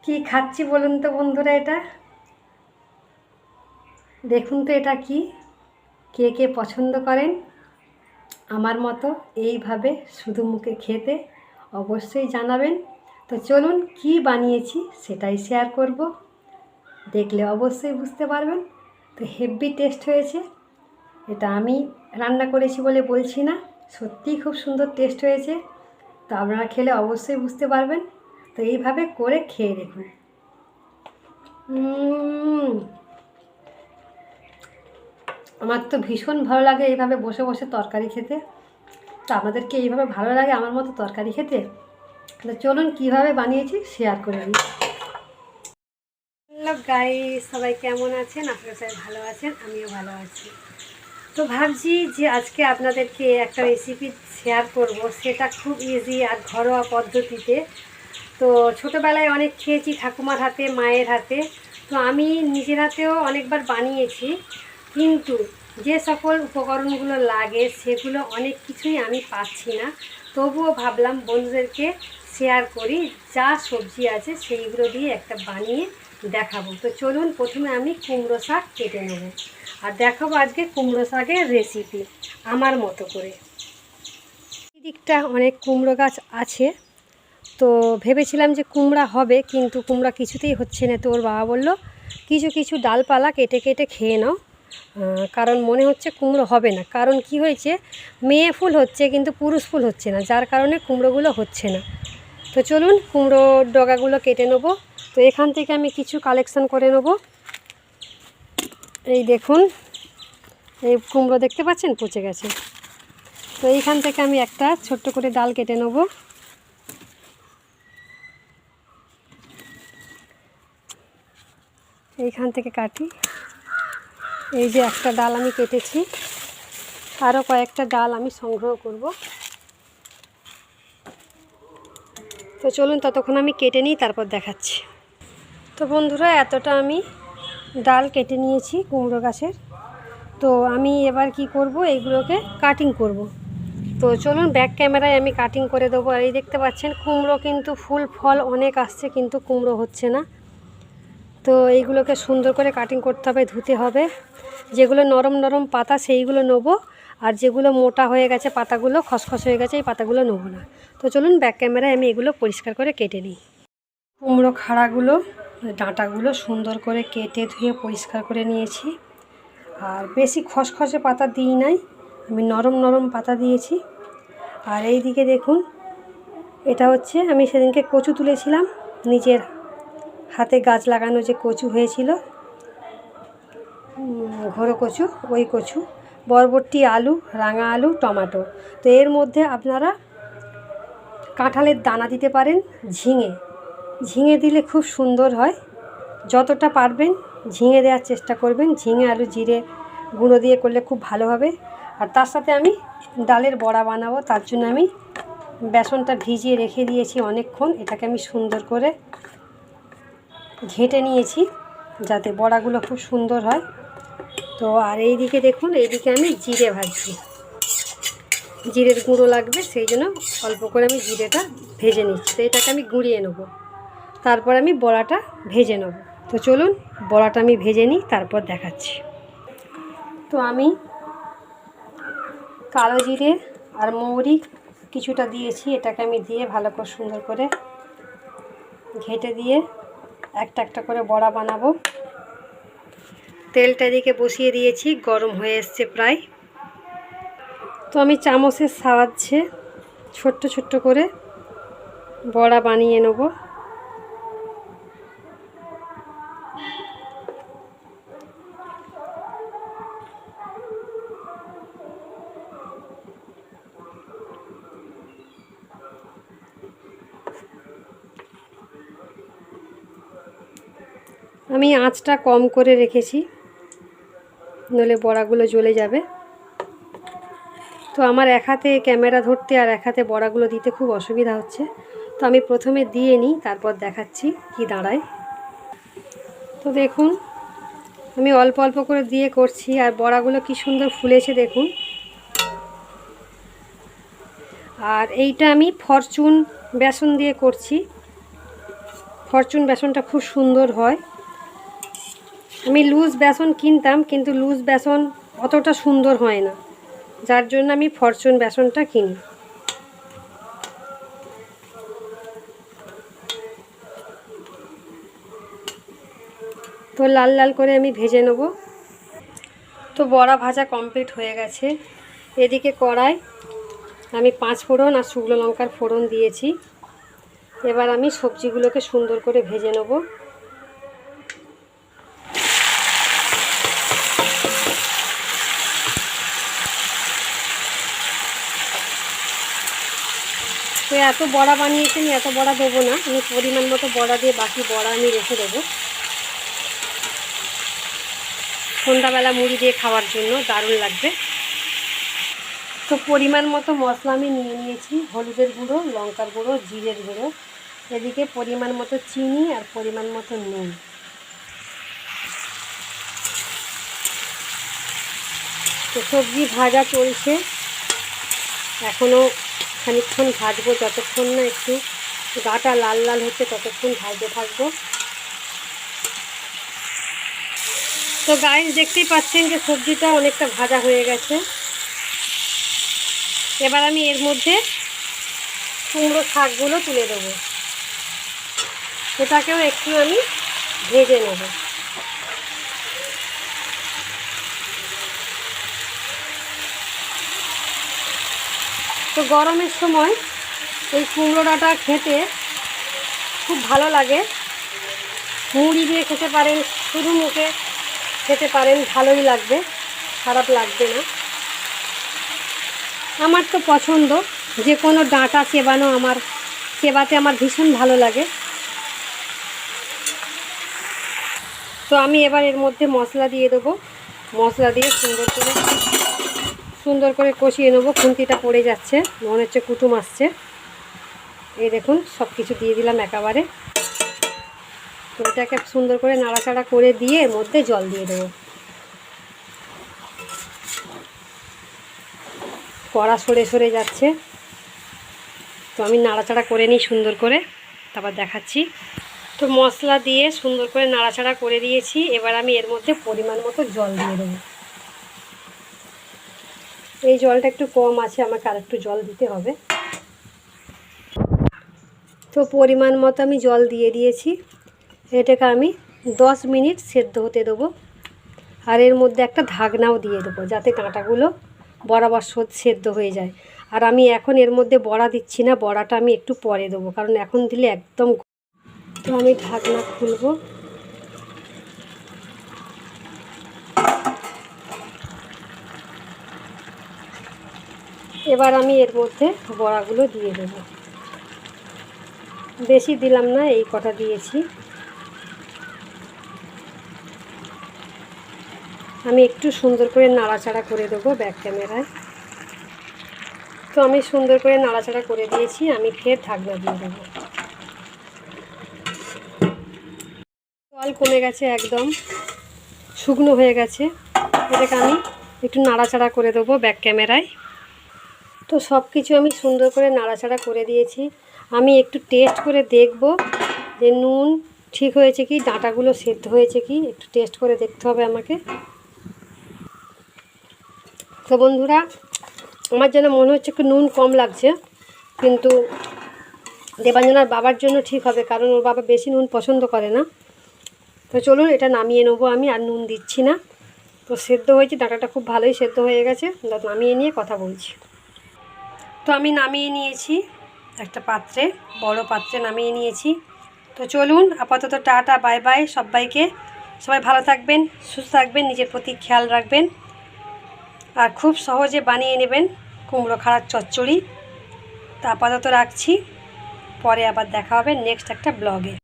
কি খাচ্ছি বলুন তো বন্ধুরা? এটা দেখুন তো, এটা কি? কে কে পছন্দ করেন আমার মতো এইভাবে শুধু মুখে খেতে? অবশ্যই জানাবেন। তো চলুন, কি বানিয়েছি সেটাই শেয়ার করব। দেখলে অবশ্যই বুঝতে পারবেন। তো হেভি টেস্ট হয়েছে। এটা আমি রান্না করেছি বলে বলছি না, সত্যিই খুব সুন্দর টেস্ট হয়েছে। তো আপনারা খেলে অবশ্যই বুঝতে পারবেন। তো এইভাবে করে খেয়ে দেখুন। আমার তো ভীষণ ভালো লাগে এইভাবে বসে বসে তরকারি খেতে। তো আপনাদেরকে এইভাবে ভালো লাগে আমার মতো তরকারি খেতে? তো চলুন কীভাবে বানিয়েছি শেয়ার করে দিই। হ্যালো গাইস, সবাই কেমন আছেন? আপনারা সবাই ভালো আছেন, আমিও ভালো আছি। তো ভাবছি যে আজকে আপনাদেরকে একটা রেসিপি শেয়ার করব, সেটা খুব ইজি আর ঘরোয়া পদ্ধতিতে। তো ছোটোবেলায় অনেক খেয়েছি ঠাকুমার হাতে, মায়ের হাতে। তো আমি নিজের হাতেও অনেকবার বানিয়েছি, কিন্তু যে সকল উপকরণগুলো লাগে সেগুলো অনেক কিছুই আমি পাচ্ছি না। তবুও ভাবলাম বন্ধুদেরকে শেয়ার করি, যা সবজি আছে সেইগুলো দিয়ে একটা বানিয়ে দেখাবো। তো চলুন, প্রথমে আমি কুমড়ো শাক কেটে নেব আর দেখাবো আজকে কুমড়ো শাকের রেসিপি আমার মতো করে। এই দিকটা অনেক কুমড়ো গাছ আছে, তো ভেবেছিলাম যে কুমড়া হবে, কিন্তু কুমড়া কিছুতেই হচ্ছে না। তো ওর বাবা বলল কিছু কিছু ডালপালা কেটে কেটে খেয়ে নাও, কারণ মনে হচ্ছে কুমড়ো হবে না। কারণ কি হয়েছে, মেয়ে ফুল হচ্ছে কিন্তু পুরুষ ফুল হচ্ছে না, যার কারণে কুমড়োগুলো হচ্ছে না। তো চলুন কুমড়োর ডগাগুলো কেটে নেবো। তো এখান থেকে আমি কিছু কালেকশান করে নেব। এই দেখুন, এই কুমড়ো দেখতে পাচ্ছেন পচে গেছে। তো এইখান থেকে আমি একটা ছোট্ট করে ডাল কেটে নেব। এইখান থেকে কাটি। এই যে একটা ডাল আমি কেটেছি, আরও কয়েকটা ডাল আমি সংগ্রহ করব। তো চলুন ততক্ষণ আমি কেটে নিই, তারপর দেখাচ্ছি। তো বন্ধুরা, এতটা আমি ডাল কেটে নিয়েছি কুমড়ো গাছের। তো আমি এবার কি করব, এইগুলোকে কাটিং করব। তো চলুন ব্যাক ক্যামেরায় আমি কাটিং করে দেবো। আর এই দেখতে পাচ্ছেন কুমড়ো কিন্তু ফুল ফল অনেক আসছে, কিন্তু কুমড়ো হচ্ছে না। তো এইগুলোকে সুন্দর করে কাটিং করতে হবে, ধুতে হবে। যেগুলো নরম নরম পাতা সেইগুলো নেবো, আর যেগুলো মোটা হয়ে গেছে পাতাগুলো, খসখস হয়ে গেছে, এই পাতাগুলো নেবো না। তো চলুন ব্যাক ক্যামেরায় আমি এগুলো পরিষ্কার করে কেটে নিই। কুমড়ো খাড়াগুলো, ডাঁটাগুলো সুন্দর করে কেটে ধুয়ে পরিষ্কার করে নিয়েছি। আর বেশি খসখসে পাতা দিই নাই, আমি নরম নরম পাতা দিয়েছি। আর এই দিকে দেখুন, এটা হচ্ছে আমি সেদিনকে কচু তুলেছিলাম, নিজের হাতে গাছ লাগানো যে কচু হয়েছিল, ঘোড়ো কচু, ওই কচু, বরবটি, আলু, রাঙা আলু, টমেটো। তো এর মধ্যে আপনারা কাঁঠালের দানা দিতে পারেন, ঝিঙে ঝিঙে দিলে খুব সুন্দর হয়। যতটা পারবেন ঝিঙে দেওয়ার চেষ্টা করবেন। ঝিঙে আলু জিরে গুঁড়ো দিয়ে করলে খুব ভালো হবে। আর তার সাথে আমি ডালের বড়া বানাবো, তার জন্য আমি বেসনটা ভিজিয়ে রেখে দিয়েছি অনেকক্ষণ। এটাকে আমি সুন্দর করে ঘেঁটে নিয়েছি যাতে বড়াগুলো খুব সুন্দর হয়। তো আর এই দিকে দেখুন, এইদিকে আমি জিরে ভাজছি, জিরের গুঁড়ো লাগবে, সেই জন্য অল্প করে আমি জিরেটা ভেজে নিচ্ছি। তো এটাকে আমি গুঁড়িয়ে নেব, তারপর আমি বড়াটা ভেজে নেব। তো চলুন বড়াটা আমি ভেজে নিই, তারপর দেখাচ্ছি। তো আমি কালো জিরে আর মৌরি কিছুটা দিয়েছি, এটাকে আমি দিয়ে ভালো করে সুন্দর করে ঘেঁটে দিয়ে একটা একটা করে বড়া বানাবো। তেলটা এদিকে বসিয়ে দিয়েছি, গরম হয়ে এসছে প্রায়। তো আমি চামচের সাহায্যে ছোট্ট ছোট্ট করে বড়া বানিয়ে নেব। আমি আঁচটা কম করে রেখেছি, নইলে বড়াগুলো জ্বলে যাবে। তো আমার এক হাতে ক্যামেরা ধরতে আর এক হাতে বড়াগুলো দিতে খুব অসুবিধা হচ্ছে। তো আমি প্রথমে দিয়ে নিই, তারপর দেখাচ্ছি কি দাঁড়ায়। তো দেখুন আমি অল্প অল্প করে দিয়ে করছি, আর বড়াগুলো কি সুন্দর ফুলেছে দেখুন। আর এইটা আমি ফরচুন বেসন দিয়ে করছি। ফরচুন বেসনটা খুব সুন্দর হয়। আমি লুজ বেসন কিনতাম, কিন্তু লুজ বেসন অতটা সুন্দর হয় না, যার জন্য আমি ফরচুন বেসনটা কিনি। তো লাল লাল করে আমি ভেজে নেব। তো বড়া ভাজা কমপ্লিট হয়ে গেছে। এদিকে কড়াই আমি 5 ফোড়ন আর শুকনো লঙ্কার ফোড়ন দিয়েছি। এবার আমি সবজিগুলোকে সুন্দর করে ভেজে নেব। তো এত বড়া বানিয়েছি, আমি এত বড়া দেবো না, আমি পরিমাণ মতো বড়া দিয়ে বাকি বড়া আমি রেখে দেবো সন্ধ্যাবেলা মুড়ি দিয়ে খাওয়ার জন্য, দারুণ লাগবে। তো পরিমাণ মতো মশলা আমি নিয়ে নিয়েছি, হলুদের গুঁড়ো, লঙ্কার গুঁড়ো, জিরের গুঁড়ো, এদিকে পরিমাণ মতো চিনি আর পরিমাণ মতো নুন। তো সবজি ভাজা চলছে, এখনও খানিকক্ষণ ভাজবো, যতক্ষণ না একটু গাটা লাল লাল হচ্ছে ততক্ষণ ভাজতে থাকবো। তো গাইস দেখতেই পাচ্ছেন যে সবজিটা অনেকটা ভাজা হয়ে গেছে। এবার আমি এর মধ্যে কুমড়ো শাকগুলো তুলে দেবো, এটাকেও একটু আমি ভেজে নেব। তো গরমের সময় এই কুমড়ো ডাঁটা খেতে খুব ভালো লাগে, মুড়ি দিয়ে খেতে পারেন, শুধু মুখে খেতে পারেন, ভালোই লাগবে, খারাপ লাগবে না। আমার তো পছন্দ, যে কোনো ডাঁটা চেবাতে আমার ভীষণ ভালো লাগে। তো আমি এবার এর মধ্যে মশলা দিয়ে দেবো, মশলা দিয়ে সুন্দর করে কষিয়ে নেবো। খুন্তিটা পড়ে যাচ্ছে, মনে হচ্ছে কুটুম আসছে। এই দেখুন সব কিছু দিয়ে দিলাম একেবারে। তো এটাকে সুন্দর করে নাড়াচাড়া করে দিয়ে এর মধ্যে জল দিয়ে দেবো। কড়া সরে সরে যাচ্ছে, তো আমি নাড়াচাড়া করে নিই সুন্দর করে, তারপর দেখাচ্ছি। তো মশলা দিয়ে সুন্দর করে নাড়াচাড়া করে দিয়েছি। এবার আমি এর মধ্যে পরিমাণ মতো জল দিয়ে দেবো। এই জলটা একটু কম আছে, আমাকে আর একটু জল দিতে হবে। তো পরিমাণ মতো আমি জল দিয়ে দিয়েছি। এটাকে আমি 10 মিনিট সেদ্ধ হতে দেবো। আর এর মধ্যে একটা ঢাকনাও দিয়ে দেবো, যাতে ডাঁটাগুলো বরাবর সেদ্ধ হয়ে যায়। আর আমি এখন এর মধ্যে বড়া দিচ্ছি না, বড়াটা আমি একটু পরে দেবো, কারণ এখন দিলে একদম। তো আমি ঢাকনা খুলবো। এবার আমি এর মধ্যে বড়াগুলো দিয়ে দেবো, বেশি দিলাম না, এই কটা দিয়েছি। আমি একটু সুন্দর করে নাড়াচাড়া করে দেবো ব্যাক ক্যামেরায়। তো আমি সুন্দর করে নাড়াচাড়া করে দিয়েছি, আমি ফের ঢাকনা দিয়ে দেবো। জল কমে গেছে, একদম শুকনো হয়ে গেছে। এটাকে আমি একটু নাড়াচাড়া করে দেবো ব্যাক ক্যামেরায়। তো সব কিছু আমি সুন্দর করে নাড়াচাড়া করে দিয়েছি। আমি একটু টেস্ট করে দেখব যে নুন ঠিক হয়েছে কি, ডাঁটাগুলো সেদ্ধ হয়েছে কি, একটু টেস্ট করে দেখতে হবে আমাকে। তো বন্ধুরা, আমার যেন মনে হচ্ছে একটু নুন কম লাগছে, কিন্তু দেবাঞ্জনার বাবার জন্য ঠিক হবে, কারণ ওর বাবা বেশি নুন পছন্দ করে না। তো চলুন এটা নামিয়ে নেবো, আমি আর নুন দিচ্ছি না। তো সেদ্ধ হয়েছে, ডাঁটাটা খুব ভালোই সেদ্ধ হয়ে গেছে। নামিয়ে নিয়ে কথা বলছি। তো আমি নামিয়ে নিয়েছি একটা পাত্রে, বড় পাত্রে নামিয়ে নিয়েছি। তো চলুন আপাতত টাটা, বাই বাই সবাইকে। সবাই ভালো থাকবেন, সুস্থ থাকবেন, নিজের প্রতি খেয়াল রাখবেন, আর খুব সহজে বানিয়ে নেবেন কুমড়ো খাড়ার চচ্চড়ি। তো আপাতত রাখছি, পরে আবার দেখা হবে নেক্সট একটা ব্লগে।